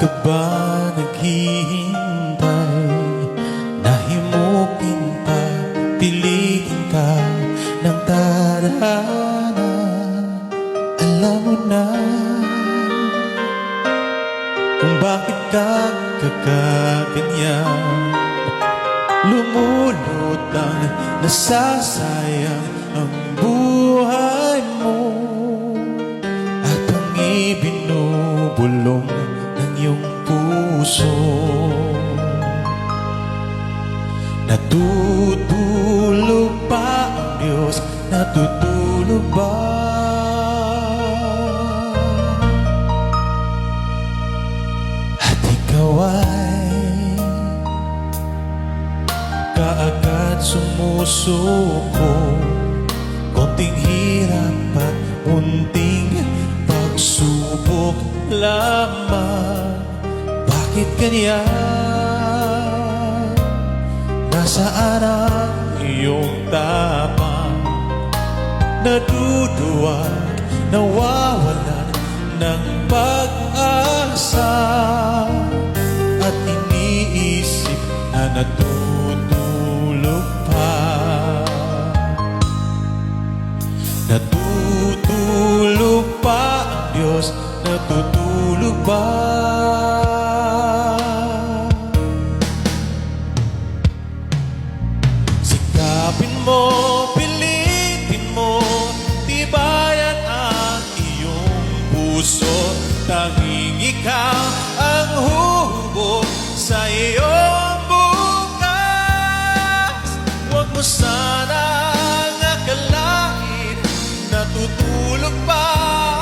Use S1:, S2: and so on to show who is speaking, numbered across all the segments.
S1: ka ba naghihintay? Nahimukin pa, piliin ka ng tadhana. Alam mo na kung bakit ka kakaganyan. Lumulutang, nasasayang ang buhay mo, at ang ibinubulong ng iyong puso. Natutulog ba ang Diyos? Natutulog ba? At ikaw ay kaagad sumusuko. Konting hirap at munting pagsubok lamang. Bakit ganyan? Nasaan ang iyong tapang? Naduduwag, nawawalan ng pag-asa, at iniisip na natutulog pa. Natutulog pa ang Diyos? Natutulog ba? Sikapin mo, pilitin mo, tibayan ang iyong puso. Tanging ikaw ang hubog sa iyong bukas. Huwag mo sanang akalain natutulog pa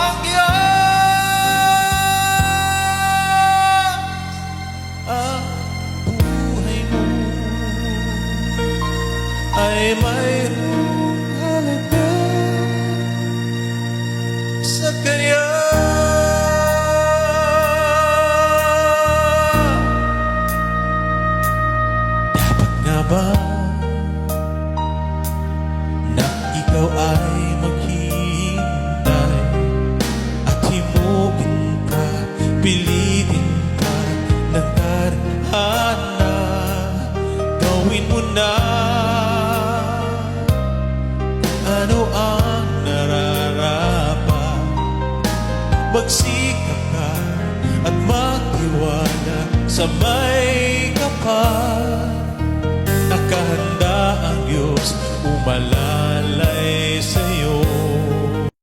S1: ang Diyos. Ang buhay mo ay mayroong halaga sa Kanya. Dapat nga ba na ikaw ay maghihintay at himukin ka, pilitin ka ng tadhana? Gawin mo na kung ano ang nararapat. Magsikap ka at magtiwala sa may kapal. Nakahanda ang Diyos umala